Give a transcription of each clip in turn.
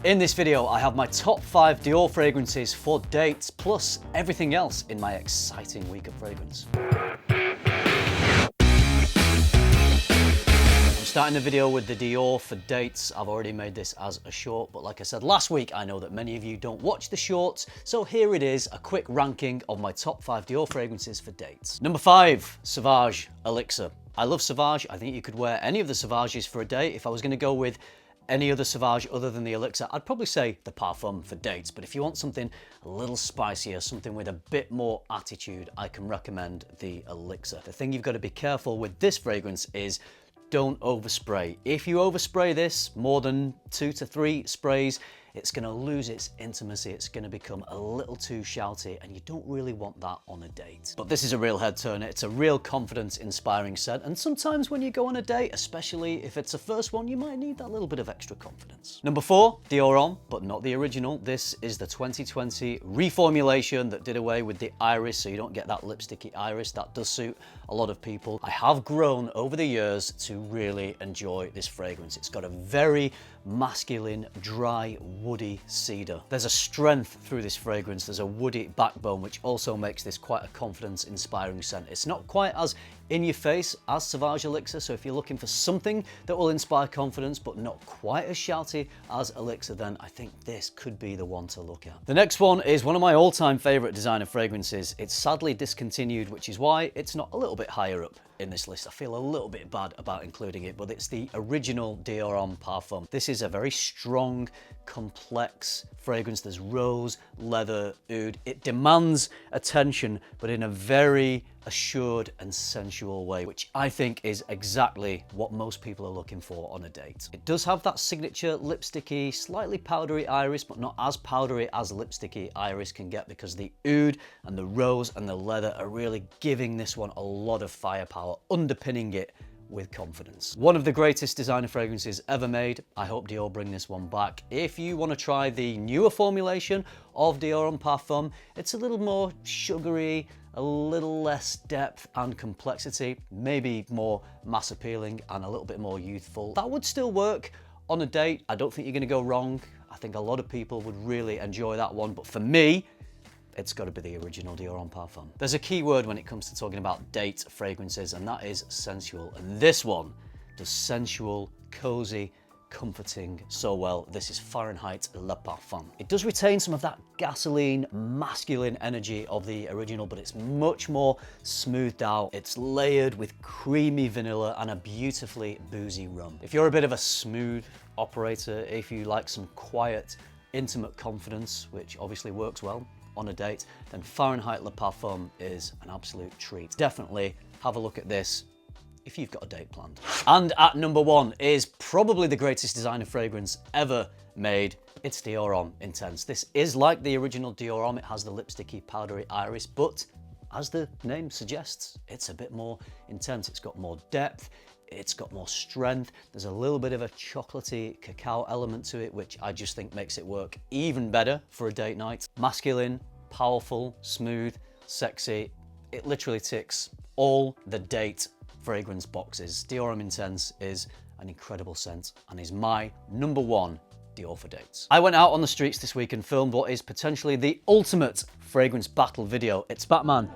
In this video, I have my top 5 Dior fragrances for dates, plus everything else in my exciting week of fragrance. I'm starting the video with the Dior for dates. I've already made this as a short, but like I said last week, I know that many of you don't watch the shorts, so here it is, a quick ranking of my top 5 Dior fragrances for dates. Number 5, Sauvage Elixir. I love Sauvage. I think you could wear any of the Sauvages for a date. If I was going to go with any other Sauvage other than the Elixir, I'd probably say the Parfum for dates. But if you want something a little spicier, something with a bit more attitude, I can recommend the Elixir. The thing you've got to be careful with this fragrance is don't overspray. If you overspray this, more than 2 to 3 sprays, it's going to lose its intimacy. It's going to become a little too shouty, and you don't really want that on a date. But this is a real head turner. It's a real confidence inspiring scent, and sometimes when you go on a date, especially if it's a first one, you might need that little bit of extra confidence. Number 4, Dior Homme, but not the original. This is the 2020 reformulation that did away with the iris, so you don't get that lipsticky iris. That does suit a lot of people. I have grown over the years to really enjoy this fragrance. It's got a very masculine, dry, woody cedar. There's a strength through this fragrance. There's a woody backbone, which also makes this quite a confidence-inspiring scent. It's not quite as in your face as Sauvage Elixir, so if you're looking for something that will inspire confidence but not quite as shouty as Elixir, then I think this could be the one to look at. The next one is one of my all-time favorite designer fragrances. It's sadly discontinued, which is why it's not a little bit higher up in this list. I feel a little bit bad about including it, but it's the original Dior Homme Parfum. This is a very strong, complex fragrance. There's rose, leather, oud. It demands attention, but in a very assured and sensual way, which I think is exactly what most people are looking for on a date. It does have that signature lipsticky, slightly powdery iris, but not as powdery as lipsticky iris can get, because the oud and the rose and the leather are really giving this one a lot of firepower, underpinning it with confidence. One of the greatest designer fragrances ever made. I hope Dior bring this one back. If you want to try the newer formulation of Dior Homme Parfum, it's a little more sugary, a little less depth and complexity, maybe more mass appealing and a little bit more youthful. That would still work on a date. I don't think you're going to go wrong. I think a lot of people would really enjoy that one, but for me, it's got to be the original Dior Homme Parfum. There's a key word when it comes to talking about date fragrances, and that is sensual. And this one does sensual, cozy, comforting so well. This is Fahrenheit Le Parfum. It does retain some of that gasoline, masculine energy of the original, but it's much more smoothed out. It's layered with creamy vanilla and a beautifully boozy rum. If you're a bit of a smooth operator, if you like some quiet, intimate confidence, which obviously works well on a date, then Fahrenheit Le Parfum is an absolute treat. Definitely have a look at this if you've got a date planned. And at number 1 is probably the greatest designer fragrance ever made. It's Dior Homme Intense. This is like the original Dior Homme. It has the lipsticky, powdery iris, but as the name suggests, it's a bit more intense. It's got more depth. It's got more strength. There's a little bit of a chocolatey cacao element to it, which I just think makes it work even better for a date night. Masculine, powerful, smooth, sexy. It literally ticks all the date fragrance boxes. Dior Homme Intense is an incredible scent and is my number 1 Dior for dates. I went out on the streets this week and filmed what is potentially the ultimate fragrance battle video. It's Batman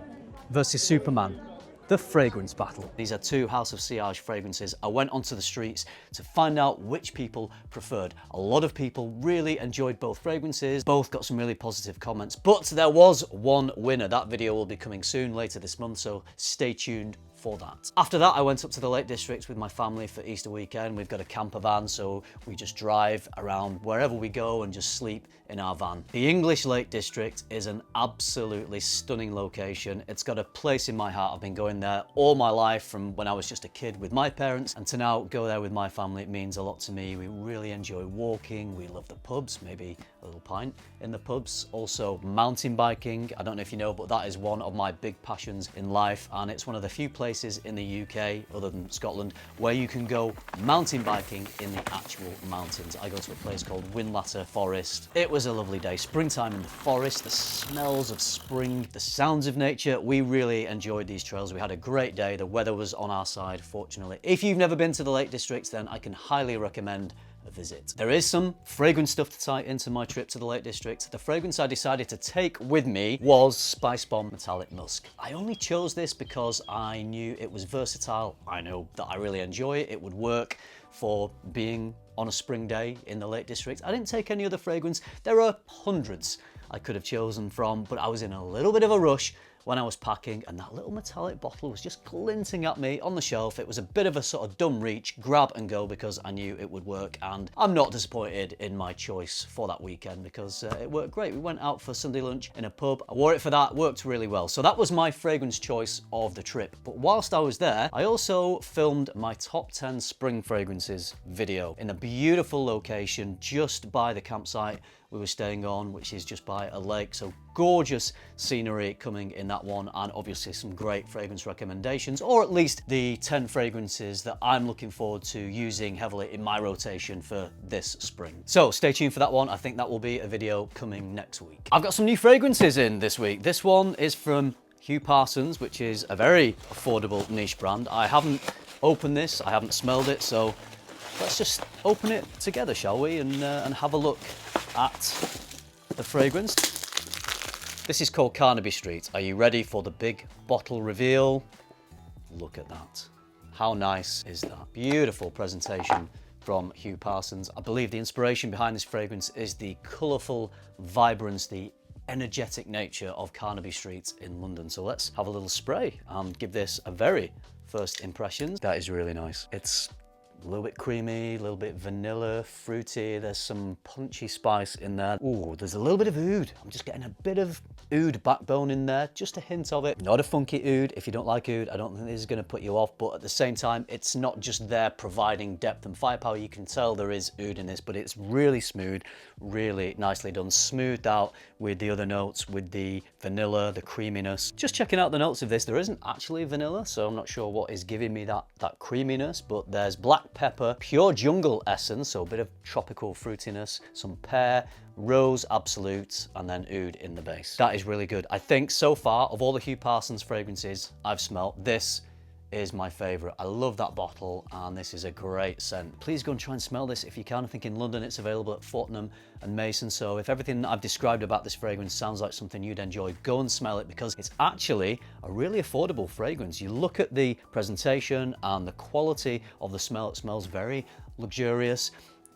versus Superman. The fragrance battle. These are 2 House of Sillage fragrances. I went onto the streets to find out which people preferred. A lot of people really enjoyed both fragrances. Both got some really positive comments, but there was one winner. That video will be coming soon, later this month, so stay tuned for that. After that, I went up to the Lake District with my family for Easter weekend. We've got a camper van, so we just drive around wherever we go and just sleep in our van. The English Lake District is an absolutely stunning location. It's got a place in my heart. I've been going there all my life, from when I was just a kid with my parents, and to now go there with my family, it means a lot to me. We really enjoy walking. We love the pubs, maybe a little pint in the pubs. Also mountain biking. I don't know if you know, but that is one of my big passions in life, and it's one of the few places in the UK, other than Scotland, where you can go mountain biking in the actual mountains. I go to a place called Winlatter Forest. It was a lovely day. Springtime in the forest, the smells of spring, the sounds of nature. We really enjoyed these trails. We had a great day. The weather was on our side, fortunately. If you've never been to the Lake District, then I can highly recommend a visit. There is some fragrance stuff to tie into my trip to the Lake District. The fragrance I decided to take with me was Spice Bomb Metallic Musk. I only chose this because I knew it was versatile. I know that I really enjoy it. It would work for being on a spring day in the Lake District. I didn't take any other fragrance. There are hundreds I could have chosen from, but I was in a little bit of a rush when I was packing, and that little metallic bottle was just glinting at me on the shelf. It was a bit of a sort of dumb reach, grab and go, because I knew it would work, and I'm not disappointed in my choice for that weekend because it worked great. We went out for Sunday lunch in a pub. I wore it for that, worked really well. So that was my fragrance choice of the trip. But whilst I was there, I also filmed my top 10 spring fragrances video in a beautiful location just by the campsite we were staying on, which is just by a lake. So gorgeous scenery coming in that one, and obviously some great fragrance recommendations, or at least the 10 fragrances that I'm looking forward to using heavily in my rotation for this spring. So stay tuned for that one. I think that will be a video coming next week. I've got some new fragrances in this week. This one is from Hugh Parsons, which is a very affordable niche brand. I haven't opened this, I haven't smelled it, so let's just open it together, shall we, and have a look at the fragrance. This is called Carnaby Street. Are you ready for the big bottle reveal? Look at that. How nice is that? Beautiful presentation from Hugh Parsons. I believe the inspiration behind this fragrance is the colourful vibrance, the energetic nature of Carnaby Street in London. So let's have a little spray and give this a very first impressions. That is really nice. It's a little bit creamy, a little bit vanilla, fruity. There's some punchy spice in there. Ooh, there's a little bit of oud. I'm just getting a bit of oud backbone in there, just a hint of it. Not a funky oud. If you don't like oud, I don't think this is going to put you off, but at the same time, it's not just there providing depth and firepower. You can tell there is oud in this, but it's really smooth, really nicely done, smoothed out with the other notes, with the vanilla, the creaminess. Just checking out the notes of this, there isn't actually vanilla, so I'm not sure what is giving me that creaminess, but there's black pepper, pure jungle essence, so a bit of tropical fruitiness, some pear, rose absolute, and then oud in the base. That is really good. I think so far, of all the Hugh Parsons fragrances I've smelt, this is my favorite. I love that bottle, and this is a great scent. Please go and try and smell this if you can. I think in London it's available at Fortnum and Mason, so if everything I've described about this fragrance sounds like something you'd enjoy, go and smell it, because it's actually a really affordable fragrance. You look at the presentation and the quality of the smell, it smells very luxurious.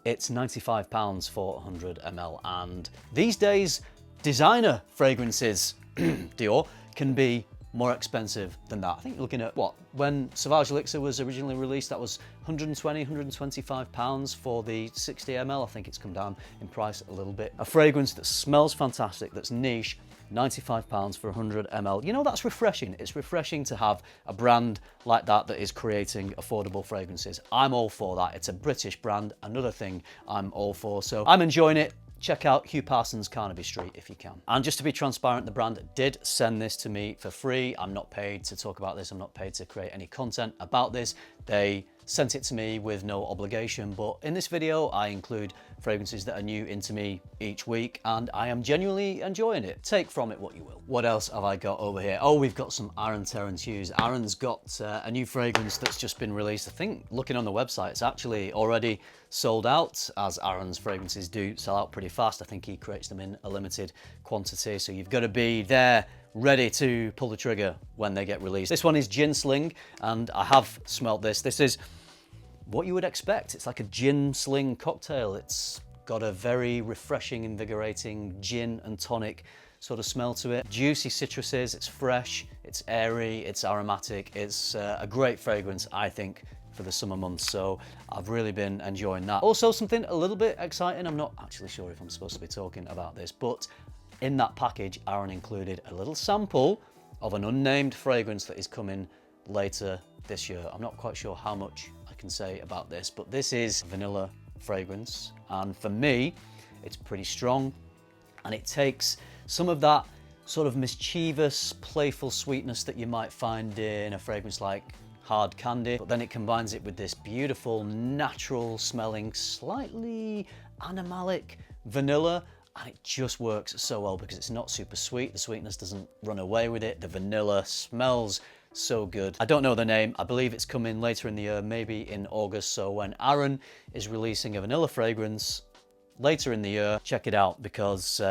It's £95 for 100 ml, and these days designer fragrances, Dior, can be more expensive than that. I think you're looking at, what, when Sauvage Elixir was originally released, that was 120, 125 pounds for the 60 ml. I think it's come down in price a little bit. A fragrance that smells fantastic, that's niche, £95 for 100 ml. You know, that's refreshing. It's refreshing to have a brand like that that is creating affordable fragrances. I'm all for that. It's a British brand, another thing I'm all for. So I'm enjoying it. Check out Hugh Parsons Carnaby Street if you can. And just to be transparent, the brand did send this to me for free. I'm not paid to talk about this. I'm not paid to create any content about this. They sent it to me with no obligation, but in this video I include fragrances that are new into me each week, and I am genuinely enjoying it. Take from it what you will. What else have I got over here? Oh, we've got some Aaron Terence Hughes. Aaron's got a new fragrance that's just been released. I think, looking on the website, it's actually already sold out, as Aaron's fragrances do sell out pretty fast. I think he creates them in a limited quantity, so you've got to be there ready to pull the trigger when they get released. This one is Gin Sling, and I have smelt this. This is what you would expect. It's like a gin sling cocktail. It's got a very refreshing, invigorating gin and tonic sort of smell to it. Juicy citruses, it's fresh, it's airy, it's aromatic. It's a great fragrance, I think, for the summer months, so I've really been enjoying that. Also, something a little bit exciting, I'm not actually sure if I'm supposed to be talking about this, but in that package, Aaron included a little sample of an unnamed fragrance that is coming later this year. I'm not quite sure how much I can say about this, but this is vanilla fragrance, and for me, it's pretty strong, and it takes some of that sort of mischievous, playful sweetness that you might find in a fragrance like Hard Candy, but then it combines it with this beautiful, natural smelling, slightly animalic vanilla, and it just works so well because it's not super sweet. The sweetness doesn't run away with it. The vanilla smells so good. I don't know the name. I believe it's coming later in the year, maybe in August. So when Aaron is releasing a vanilla fragrance later in the year, check it out, because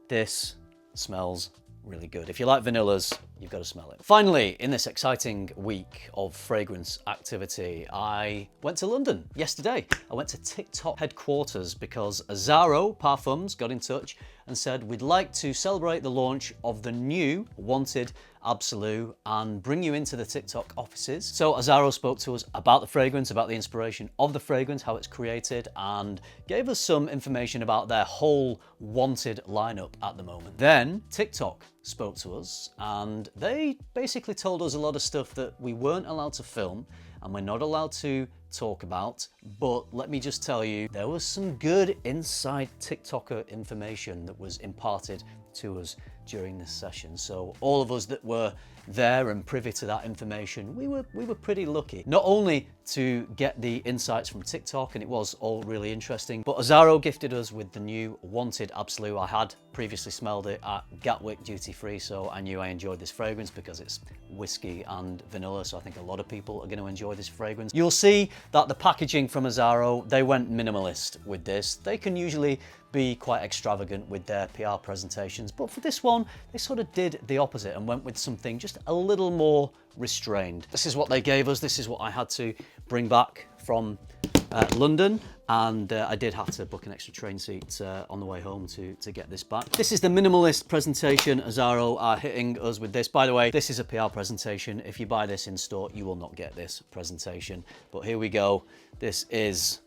this smells really good. If you like vanillas, you've got to smell it. Finally, in this exciting week of fragrance activity, I went to London yesterday. I went to TikTok headquarters because Azzaro Parfums got in touch and said, we'd like to celebrate the launch of the new Wanted Absolu and bring you into the TikTok offices. So Azzaro spoke to us about the fragrance, about the inspiration of the fragrance, how it's created, and gave us some information about their whole Wanted lineup at the moment. Then TikTok spoke to us and they basically told us a lot of stuff that we weren't allowed to film and we're not allowed to talk about, but let me just tell you, there was some good inside TikToker information that was imparted to us during this session. So all of us that were there and privy to that information, we were pretty lucky. Not only to get the insights from TikTok, and it was all really interesting, but Azzaro gifted us with the new Wanted Absolu. I had previously smelled it at Gatwick duty free, so I knew I enjoyed this fragrance because it's whiskey and vanilla, so I think a lot of people are going to enjoy this fragrance. You'll see that the packaging from Azzaro, they went minimalist with this. They can usually be quite extravagant with their PR presentations, but for this one, they sort of did the opposite and went with something just a little more restrained. This is what they gave us. This is what I had to bring back from London, and I did have to book an extra train seat on the way home to get this back. This is the minimalist presentation. Azzaro are hitting us with this. By the way, this is a PR presentation. If you buy this in store, you will not get this presentation. But here we go. This is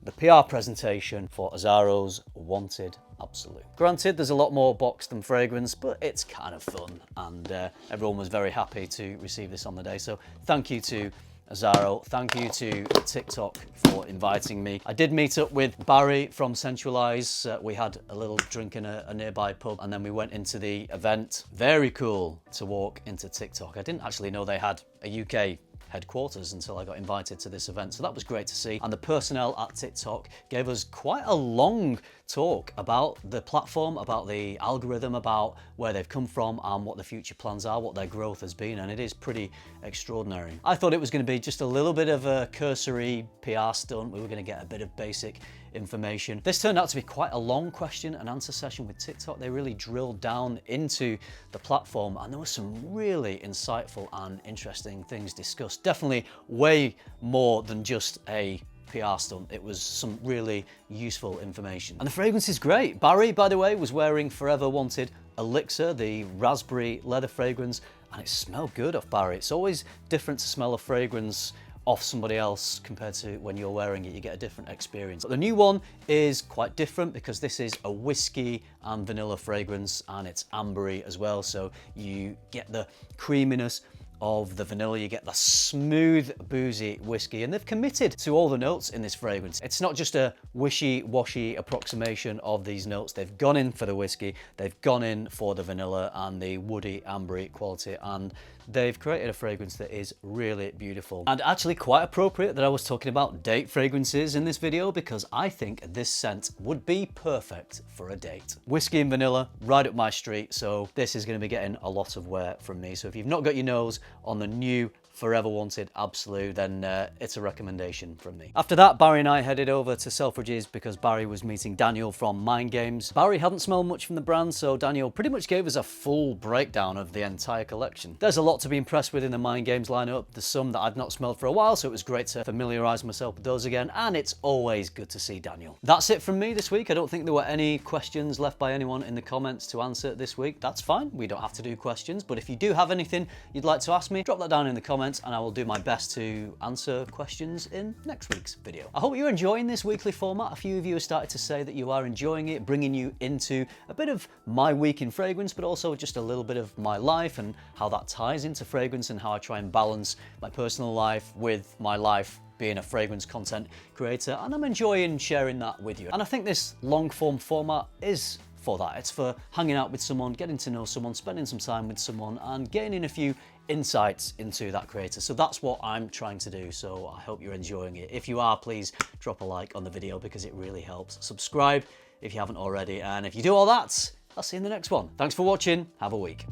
the PR presentation for Azzaro's Wanted Absolu. Granted, there's a lot more box than fragrance, but it's kind of fun, and everyone was very happy to receive this on the day. So thank you to Azzaro, thank you to TikTok for inviting me. I did meet up with Barry from Centralise. We had a little drink in a nearby pub, and then we went into the event. Very cool to walk into TikTok. I didn't actually know they had a UK headquarters until I got invited to this event, so that was great to see. And the personnel at TikTok gave us quite a long talk about the platform, about the algorithm, about where they've come from and what the future plans are, what their growth has been, and it is pretty extraordinary. I thought it was going to be just a little bit of a cursory PR stunt. We were going to get a bit of basic information. This turned out to be quite a long question and answer session with TikTok. They really drilled down into the platform, and there were some really insightful and interesting things discussed. Definitely way more than just a PR stunt. It was some really useful information. And the fragrance is great. Barry, by the way, was wearing Forever Wanted Elixir, the raspberry leather fragrance, and it smelled good off Barry. It's always different to smell a fragrance off somebody else compared to when you're wearing it. You get a different experience. But the new one is quite different because this is a whiskey and vanilla fragrance, and it's ambery as well, so you get the creaminess of the vanilla, you get the smooth, boozy whiskey, and they've committed to all the notes in this fragrance. It's not just a wishy-washy approximation of these notes. They've gone in for the whiskey, they've gone in for the vanilla and the woody, ambery quality, and they've created a fragrance that is really beautiful. And actually quite appropriate that I was talking about date fragrances in this video, because I think this scent would be perfect for a date. Whiskey and vanilla, right up my street, so this is going to be getting a lot of wear from me. So if you've not got your nose on the new Forever Wanted Absolu, then it's a recommendation from me. After that, Barry and I headed over to Selfridges because Barry was meeting Daniel from Mind Games. Barry hadn't smelled much from the brand, so Daniel pretty much gave us a full breakdown of the entire collection. There's a lot to be impressed with in the Mind Games lineup. There's some that I've not smelled for a while, so it was great to familiarise myself with those again, and it's always good to see Daniel. That's it from me this week. I don't think there were any questions left by anyone in the comments to answer this week. That's fine, we don't have to do questions, but if you do have anything you'd like to ask me, drop that down in the comments and I will do my best to answer questions in next week's video. I hope you're enjoying this weekly format. A few of you have started to say that you are enjoying it, bringing you into a bit of my week in fragrance, but also just a little bit of my life and how that ties into fragrance and how I try and balance my personal life with my life being a fragrance content creator, and I'm enjoying sharing that with you. And I think this long form format is for that. It's for hanging out with someone, getting to know someone, spending some time with someone and gaining a few insights into that creator. So that's what I'm trying to do. So I hope you're enjoying it. If you are, please drop a like on the video because it really helps. Subscribe if you haven't already. And if you do all that, I'll see you in the next one. Thanks for watching. Have a week.